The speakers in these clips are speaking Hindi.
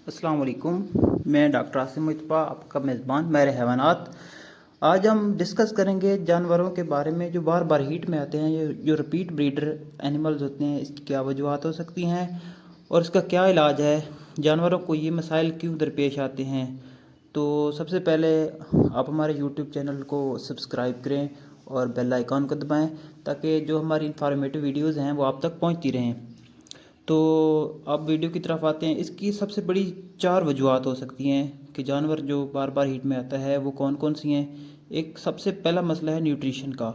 अस्सलाम वालेकुम। मैं डॉक्टर आसिम मुस्तफ़ा, आपका मेज़बान मेरे हैवानात। आज हम डिस्कस करेंगे जानवरों के बारे में जो बार बार हीट में आते हैं, ये जो रिपीट ब्रीडर एनिमल्स होते हैं, इसकी क्या वजूहत हो सकती हैं और इसका क्या इलाज है, जानवरों को ये मसाइल क्यों दरपेश आते हैं। तो सबसे पहले आप हमारे यूट्यूब चैनल को सब्सक्राइब करें और बेल आइकॉन को दबाएं ताकि जो हमारी इंफॉर्मेटिव वीडियोज़ हैं वो आप तक पहुंचती रहें। तो अब वीडियो की तरफ आते हैं। इसकी सबसे बड़ी 4 वजूहत हो सकती हैं कि जानवर जो बार बार हीट में आता है वो कौन कौन सी हैं। एक सबसे पहला मसला है न्यूट्रिशन का।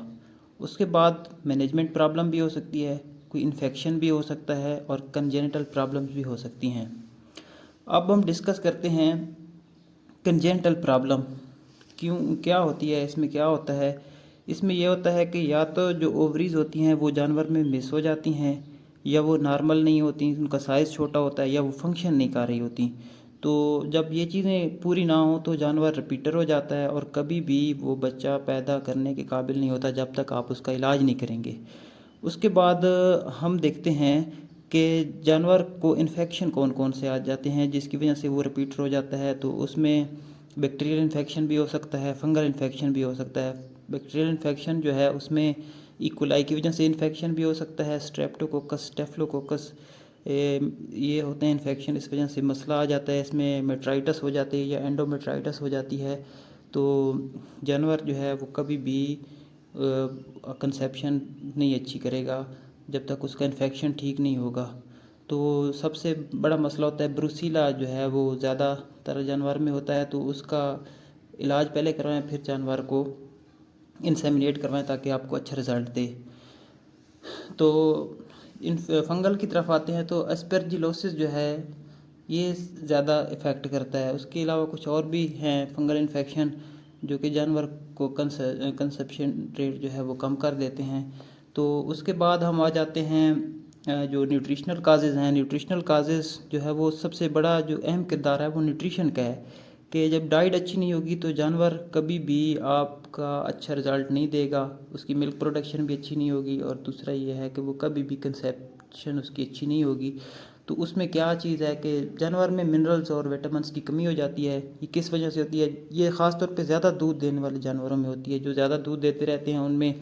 उसके बाद मैनेजमेंट प्रॉब्लम भी हो सकती है, कोई इन्फेक्शन भी हो सकता है और कंजेनिटल प्रॉब्लम्स भी हो सकती हैं। अब हम डिस्कस करते हैं कंजेनिटल प्रॉब्लम क्यों क्या होती है, इसमें क्या होता है। इसमें यह होता है कि या तो जो ओवरीज होती हैं वो जानवर में मिस हो जाती हैं, या वो नॉर्मल नहीं होती, उनका साइज़ छोटा होता है, या वो फंक्शन नहीं कर रही होती। तो जब ये चीज़ें पूरी ना हो तो जानवर रिपीटर हो जाता है और कभी भी वो बच्चा पैदा करने के काबिल नहीं होता जब तक आप उसका इलाज नहीं करेंगे। उसके बाद हम देखते हैं कि जानवर को इन्फेक्शन कौन कौन से आ जाते हैं जिसकी वजह से वो रिपीटर हो जाता है। तो उसमें बैक्टीरियल इन्फेक्शन भी हो सकता है, फंगल इन्फेक्शन भी हो सकता है। बैक्टीरियल इन्फेक्शन जो है उसमें इकोलाई की वजह से इन्फेक्शन भी हो सकता है, स्ट्रेप्टोकोकस, स्टेफलोकोकस, ये होते हैं इन्फेक्शन। इस वजह से मसला आ जाता है, इसमें मेट्राइटस हो जाती है या एंडोमेट्राइटस हो जाती है। तो जानवर जो है वो कभी भी कंसेप्शन नहीं अच्छी करेगा जब तक उसका इन्फेक्शन ठीक नहीं होगा। तो सबसे बड़ा मसला होता है ब्रुसीला, जो है वो ज़्यादातर जानवर में होता है। तो उसका इलाज पहले करवाएं, फिर जानवर को इंसेमिनेट करवाएं ताकि आपको अच्छा रिज़ल्ट दे। तो इन फंगल की तरफ आते हैं तो एस्पेरजिलोसिस जो है ये ज़्यादा इफ़ेक्ट करता है। उसके अलावा कुछ और भी हैं फंगल इन्फेक्शन जो कि जानवर को कंसेप्शन रेट जो है वो कम कर देते हैं। तो उसके बाद हम आ जाते हैं जो न्यूट्रिशनल काजेज़ हैं। न्यूट्रिशनल काजेज़ जो है वो सबसे बड़ा जो अहम किरदार है वो न्यूट्रिशन का है कि जब डाइट अच्छी नहीं होगी तो जानवर कभी भी आपका अच्छा रिज़ल्ट नहीं देगा, उसकी मिल्क प्रोडक्शन भी अच्छी नहीं होगी और दूसरा ये है कि वो कभी भी कंसेप्शन उसकी अच्छी नहीं होगी। तो उसमें क्या चीज़ है कि जानवर में मिनरल्स और विटामिन्स की कमी हो जाती है। ये किस वजह से होती है? ये ख़ास तौर पे ज़्यादा दूध देने वाले जानवरों में होती है। जो ज़्यादा दूध देते रहते हैं उनमें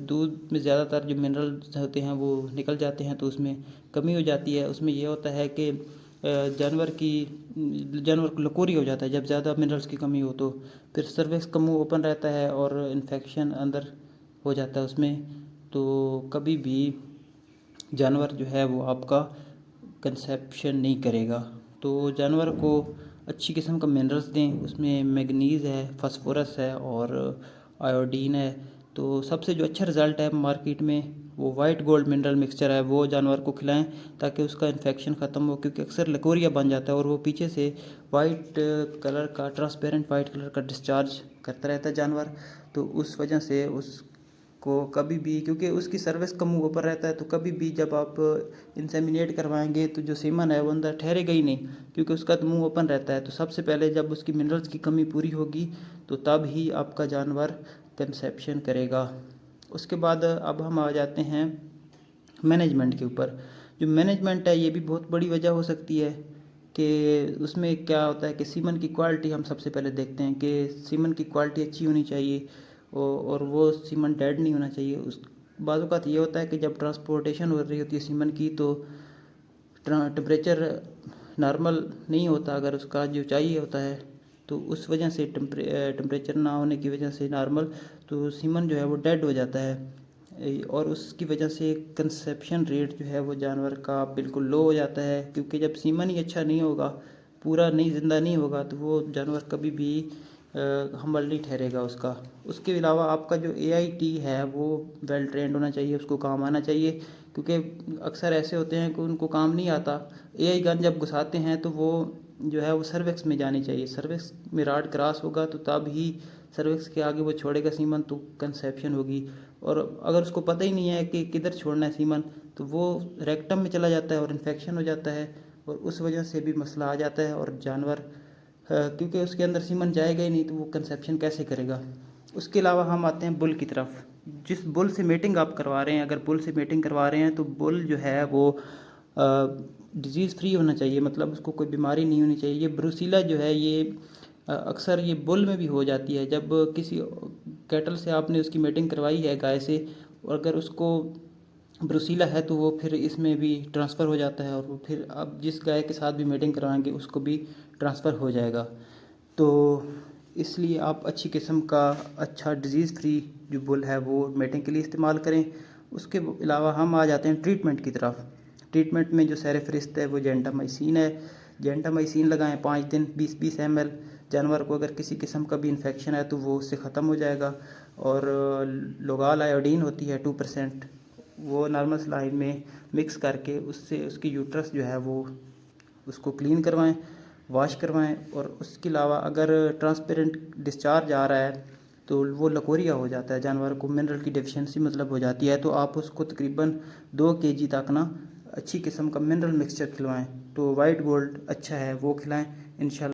दूध में ज़्यादातर जो मिनरल्स होते हैं वो निकल जाते हैं, तो उसमें कमी हो जाती है। उसमें यह होता है कि जानवर को लकोरी हो जाता है जब ज़्यादा मिनरल्स की कमी हो। तो फिर सर्विक्स का मुंह ओपन रहता है और इन्फेक्शन अंदर हो जाता है उसमें। तो कभी भी जानवर जो है वो आपका कंसेप्शन नहीं करेगा। तो जानवर को अच्छी किस्म का मिनरल्स दें, उसमें मैग्नीज़ है, फास्फोरस है और आयोडीन है। तो सबसे जो अच्छा रिज़ल्ट है मार्केट में वो वाइट गोल्ड मिनरल मिक्सचर है, वो जानवर को खिलाएं ताकि उसका इन्फेक्शन ख़त्म हो। क्योंकि अक्सर लकोरिया बन जाता है और वो पीछे से वाइट कलर का, ट्रांसपेरेंट वाइट कलर का डिस्चार्ज करता रहता है जानवर। तो उस वजह से उसको कभी भी, क्योंकि उसकी सर्विस का मुंह ऊपर रहता है, तो कभी भी जब आप इंसेमिनेट करवाएंगे तो जो सीमन है वो अंदर ठहरेगा ही नहीं, क्योंकि उसका तो मुंह ओपन रहता है। तो सबसे पहले जब उसकी मिनरल्स की कमी पूरी होगी तो तब ही आपका जानवर कंसेप्शन करेगा। उसके बाद अब हम आ जाते हैं मैनेजमेंट के ऊपर। जो मैनेजमेंट है ये भी बहुत बड़ी वजह हो सकती है कि उसमें क्या होता है कि सीमन की क्वालिटी हम सबसे पहले देखते हैं कि सीमन की क्वालिटी अच्छी होनी चाहिए और वो सीमन डेड नहीं होना चाहिए। उस बाज़ औक़ात ये होता है कि जब ट्रांसपोर्टेशन हो रही होती है सीमन की तो टेम्परेचर नॉर्मल नहीं होता, अगर उसका जो चाहिए होता है तो उस वजह से टेम्परेचर ना होने की वजह से नॉर्मल, तो सीमन जो है वो डेड हो जाता है और उसकी वजह से कंसेप्शन रेट जो है वो जानवर का बिल्कुल लो हो जाता है। क्योंकि जब सीमन ही अच्छा नहीं होगा, पूरा नहीं ज़िंदा नहीं होगा, तो वो जानवर कभी भी हम्बल नहीं ठहरेगा उसका। उसके अलावा आपका जो AIT है वो वेल ट्रेंड होना चाहिए, उसको काम आना चाहिए। क्योंकि अक्सर ऐसे होते हैं कि उनको काम नहीं आता। AI गन जब घुसाते हैं तो वो जो है वो सर्विक्स में जानी चाहिए, सर्विक्स में राड क्रॉस होगा तो तब ही सर्विक्स के आगे वो छोड़ेगा सीमन, तो कंसेप्शन होगी। और अगर उसको पता ही नहीं है कि किधर छोड़ना है सीमन, तो वो रेक्टम में चला जाता है और इन्फेक्शन हो जाता है और उस वजह से भी मसला आ जाता है। और जानवर क्योंकि उसके अंदर सीमन जाएगा ही नहीं तो वो कंसेप्शन कैसे करेगा। उसके अलावा हम आते हैं बुल की तरफ। जिस बुल से मेटिंग आप करवा रहे हैं, अगर बुल से मेटिंग करवा रहे हैं तो बुल जो है वो डिजीज़ फ्री होना चाहिए, मतलब उसको कोई बीमारी नहीं होनी चाहिए। ये ब्रुसीला जो है ये अक्सर ये बुल में भी हो जाती है। जब किसी कैटल से आपने उसकी मेटिंग करवाई है गाय से, और अगर उसको ब्रुसीला है तो वो फिर इसमें भी ट्रांसफ़र हो जाता है, और वो फिर आप जिस गाय के साथ भी मेटिंग करवाएंगे उसको भी ट्रांसफ़र हो जाएगा। तो इसलिए आप अच्छी किस्म का अच्छा डिज़ीज़ फ्री जो बुल है वो मेटिंग के लिए इस्तेमाल करें। उसके अलावा हम आ जाते हैं ट्रीटमेंट की तरफ। ट्रीटमेंट में जो सेरेफ्रिस्ट है वो जेंटामाइसिन है। जेंटामाइसिन लगाएं 5 दिन 20-20 ml। जानवर को अगर किसी किस्म का भी इन्फेक्शन है तो वो उससे ख़त्म हो जाएगा। और लोगाल आयोडीन होती है 2%, वो नॉर्मल सलाइन में मिक्स करके उससे उसकी यूट्रस जो है वो उसको क्लीन करवाएं, वॉश करवाएं। और उसके अलावा अगर ट्रांसपेरेंट डिस्चार्ज आ रहा है तो वो लकोरिया हो जाता है, जानवर को मिनरल की डेफिशिएंसी मतलब हो जाती है, तो आप उसको तकरीबन 2 kg तक ना अच्छी किस्म का मिनरल मिक्सचर खिलवाएं। तो वाइट गोल्ड अच्छा है वो खिलाएं इंशाल्लाह।